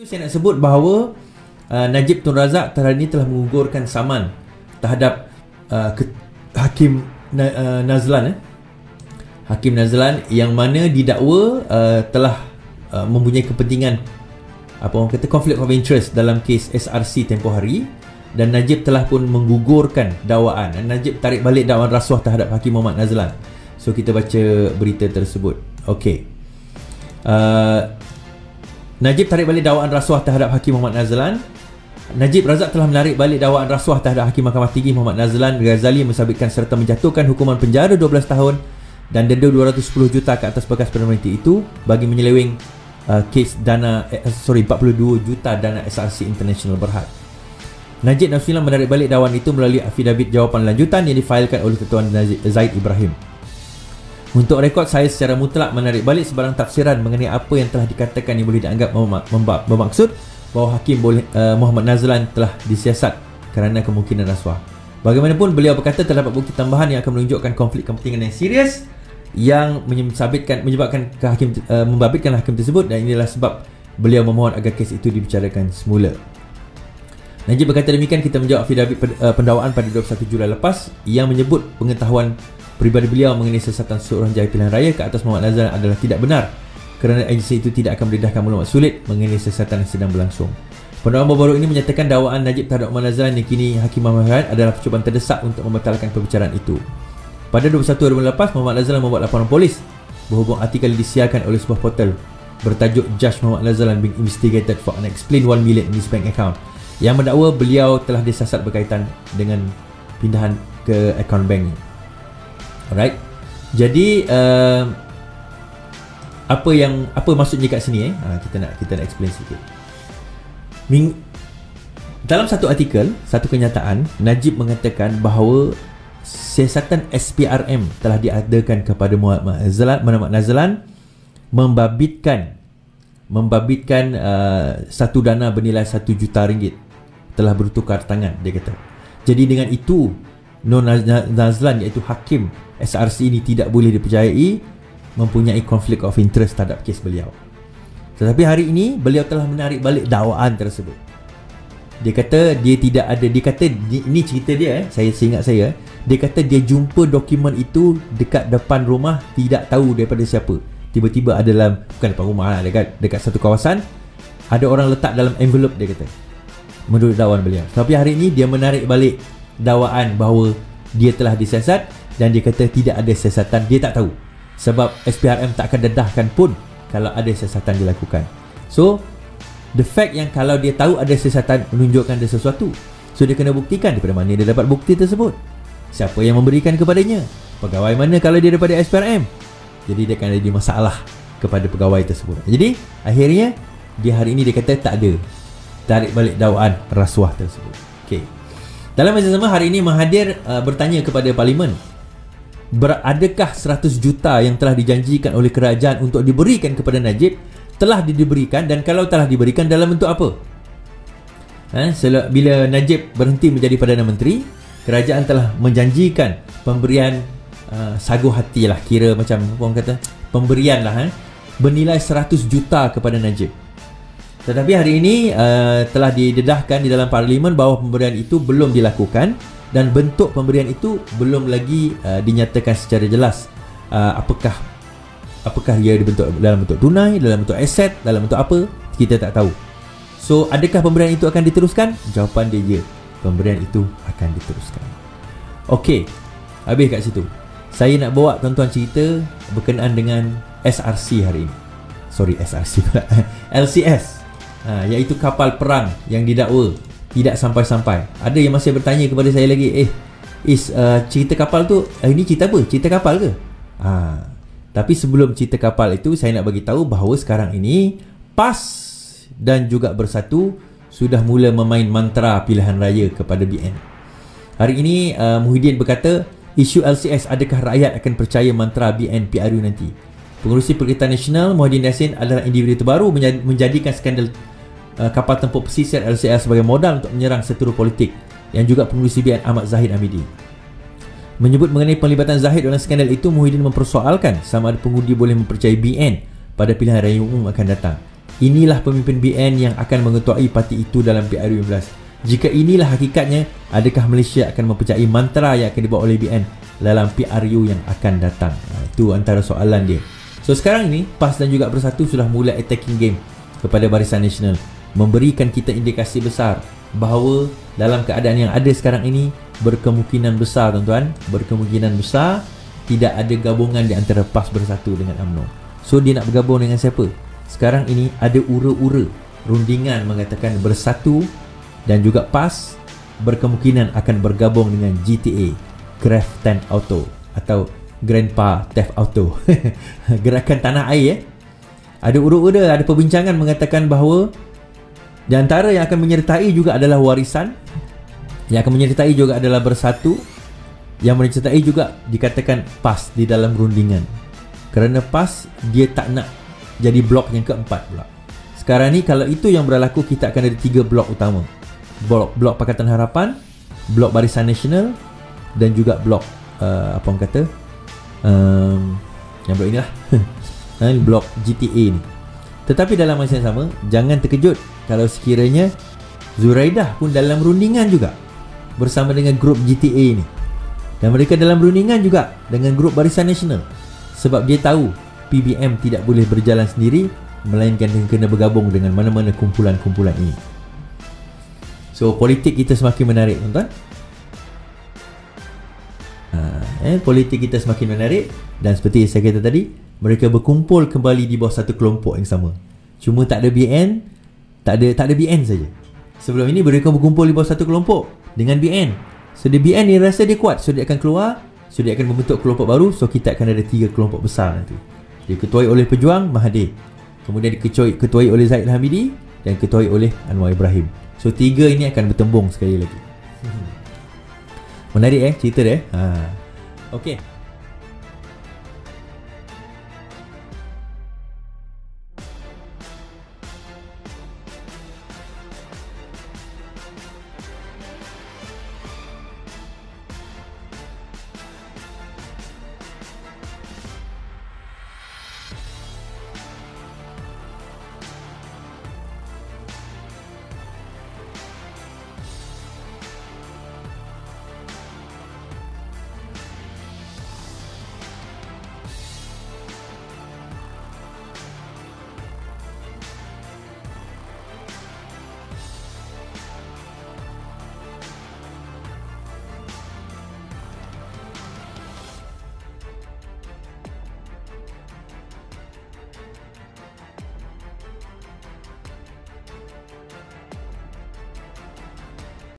Saya nak sebut bahawa Najib Tun Razak hari ini telah menggugurkan saman terhadap Hakim Nazlan Hakim Nazlan yang mana didakwa telah mempunyai kepentingan apa orang kata conflict of interest dalam kes SRC tempoh hari, dan Najib telah pun menggugurkan dakwaan. Najib tarik balik dakwaan rasuah terhadap Hakim Muhammad Nazlan. So kita baca berita tersebut. Okey. Najib tarik balik dakwaan rasuah terhadap Hakim Muhammad Nazlan. Najib Razak telah menarik balik dakwaan rasuah terhadap Hakim Mahkamah Tinggi Muhammad Nazlan Ghazali mensabitkan serta menjatuhkan hukuman penjara 12 tahun dan denda 210 juta ke atas bekas Perdana Menteri itu bagi menyeleweng kes dana 42 juta dana SRC International Berhad. Najib Nafsulah menarik balik dakwaan itu melalui afidavit jawapan lanjutan yang difailkan oleh Ketua Zaid Ibrahim. Untuk rekod, saya secara mutlak menarik balik sebarang tafsiran mengenai apa yang telah dikatakan yang boleh dianggap bermaksud bahawa Hakim Muhammad Nazlan telah disiasat kerana kemungkinan rasuah. Bagaimanapun, beliau berkata terdapat bukti tambahan yang akan menunjukkan konflik kepentingan yang serius yang membabitkan hakim tersebut, dan inilah sebab beliau memohon agar kes itu dibicarakan semula. Najib berkata demikian, kita menjawab afidavit pendakwaan pada 21 Julai lepas yang menyebut pengetahuan peribadi beliau mengenai siasatan Suruhanjaya Pilihan Raya ke atas Muhammad Nazlan adalah tidak benar, kerana agensi itu tidak akan mendedahkan maklumat sulit mengenai siasatan yang sedang berlangsung. Pendakwaan baru-baru ini menyatakan dakwaan Najib terhadap Muhammad Nazlan yang kini Hakim Muhammad adalah percubaan terdesak untuk membatalkan pembicaraan itu. Pada 21 Oktober lepas, Muhammad Nazlan membuat laporan polis berhubung artikel disiarkan oleh sebuah portal bertajuk Judge Muhammad Nazlan being investigated for unexplained 1 million in his bank account, yang mendakwa beliau telah disiasat berkaitan dengan pindahan ke akaun bank ni. Alright. Jadi apa maksudnya kat sini kita nak explain sikit. Dalam satu artikel, satu kenyataan, Najib mengatakan bahawa siasatan SPRM telah diadakan kepada Muhammad Nazlan membabitkan satu dana bernilai 1 juta ringgit telah bertukar tangan, dia kata. Jadi dengan itu Nazlan iaitu Hakim SRC ini tidak boleh dipercayai mempunyai konflik of interest terhadap kes beliau. Tetapi hari ini beliau telah menarik balik dakwaan tersebut. Dia kata dia tidak ada, dia kata ini cerita dia, saya ingat saya, dia kata dia jumpa dokumen itu dekat depan rumah, tidak tahu daripada siapa. Tiba-tiba ada dalam, bukan depan rumah lah, dekat satu kawasan, ada orang letak dalam envelope, dia kata, menurut dakwaan beliau. Tapi hari ini dia menarik balik dakwaan bahawa dia telah disiasat, dan dia kata tidak ada siasatan, dia tak tahu. Sebab SPRM tak akan dedahkan pun kalau ada siasatan dilakukan. So, the fact yang kalau dia tahu ada siasatan menunjukkan ada sesuatu. So, dia kena buktikan daripada mana dia dapat bukti tersebut. Siapa yang memberikan kepadanya? Pegawai mana kalau dia daripada SPRM? Jadi, dia akan ada masalah kepada pegawai tersebut. Jadi, akhirnya, dia hari ini dia kata tak ada. Tarik balik dakwaan rasuah tersebut. Okay. Dalam masa sama, hari ini Mahathir bertanya kepada Parlimen, adakah 100 juta yang telah dijanjikan oleh kerajaan untuk diberikan kepada Najib telah diberikan, dan kalau telah diberikan dalam bentuk apa? Bila Najib berhenti menjadi Perdana Menteri, kerajaan telah menjanjikan pemberian sagu hati lah, kira macam orang kata pemberian lah, bernilai 100 juta kepada Najib. Tetapi hari ini telah didedahkan di dalam Parlimen bahawa pemberian itu belum dilakukan, dan bentuk pemberian itu belum lagi dinyatakan secara jelas. Apakah ia dibentuk dalam bentuk tunai, dalam bentuk aset, dalam bentuk apa, kita tak tahu. So, adakah pemberian itu akan diteruskan? Jawapan dia ya, pemberian itu akan diteruskan. Okey, habis kat situ. Saya nak bawa tuan-tuan cerita berkenaan dengan SRC hari ini. Sorry, SRC pula. LCS, iaitu kapal perang yang didakwa tidak sampai-sampai. Ada yang masih bertanya kepada saya lagi, cerita kapal tu, ini cerita apa? Cerita kapal ke? Tapi sebelum cerita kapal itu, saya nak bagi tahu bahawa sekarang ini PAS dan juga Bersatu sudah mula memain mantra pilihan raya kepada BN. Hari ini Muhyiddin berkata, isu LCS, adakah rakyat akan percaya mantra BN PRU nanti? Pengerusi Perkhidmatan Nasional Muhyiddin Yassin adalah individu terbaru menjadikan skandal kapal tempur pesisir LCS sebagai modal untuk menyerang seteru politik, yang juga pengerusi BN Ahmad Zahid Hamidi. Menyebut mengenai pelibatan Zahid dalam skandal itu, Muhyiddin mempersoalkan sama ada pengundi boleh mempercayai BN pada pilihan raya umum akan datang. inilah pemimpin BN yang akan mengetuai parti itu dalam PRU15. Jika inilah hakikatnya, adakah Malaysia akan mempercayai mantra yang akan dibawa oleh BN dalam PRU yang akan datang? Itu antara soalan dia. So sekarang ini PAS dan juga Bersatu sudah mulai attacking game kepada Barisan Nasional, memberikan kita indikasi besar bahawa dalam keadaan yang ada sekarang ini, berkemungkinan besar tuan-tuan, berkemungkinan besar tidak ada gabungan di antara PAS Bersatu dengan UMNO. So dia nak bergabung dengan siapa? Sekarang ini ada ura-ura rundingan mengatakan Bersatu dan juga PAS berkemungkinan akan bergabung dengan GTA, Grand Theft Auto atau Grandpa Theft Auto. Gerakan tanah air. Ada ura-ura, ada perbincangan mengatakan bahawa di antara yang akan menyertai juga adalah Warisan, yang akan menyertai juga adalah Bersatu, yang menyertai juga dikatakan PAS di dalam rundingan. Kerana PAS dia tak nak jadi blok yang keempat pula. Sekarang ni kalau itu yang berlaku, kita akan ada 3 blok utama. Blok Pakatan Harapan, blok Barisan Nasional dan juga blok apa orang kata yang blok inilah blok GTA ni. Tetapi dalam masa yang sama, jangan terkejut kalau sekiranya Zuraidah pun dalam rundingan juga bersama dengan grup GTA ni, dan mereka dalam rundingan juga dengan grup Barisan Nasional, sebab dia tahu PBM tidak boleh berjalan sendiri, melainkan dia kena bergabung dengan mana-mana kumpulan-kumpulan ini. So politik kita semakin menarik tuan-tuan. Politik kita semakin menarik, dan seperti yang saya kata tadi, mereka berkumpul kembali di bawah satu kelompok yang sama. Cuma tak ada BN, tak ada BN saja. Sebelum ini mereka berkumpul di bawah satu kelompok dengan BN. So dia BN ni rasa dia kuat, so dia akan keluar, so dia akan membentuk kelompok baru. So kita akan ada 3 kelompok besar nanti. Diketuai oleh Pejuang, Mahathir. Kemudian diketuai oleh Zahid Hamidi dan diketuai oleh Anwar Ibrahim. So 3 ini akan bertembung sekali lagi. Menarik cerita dia. Okey.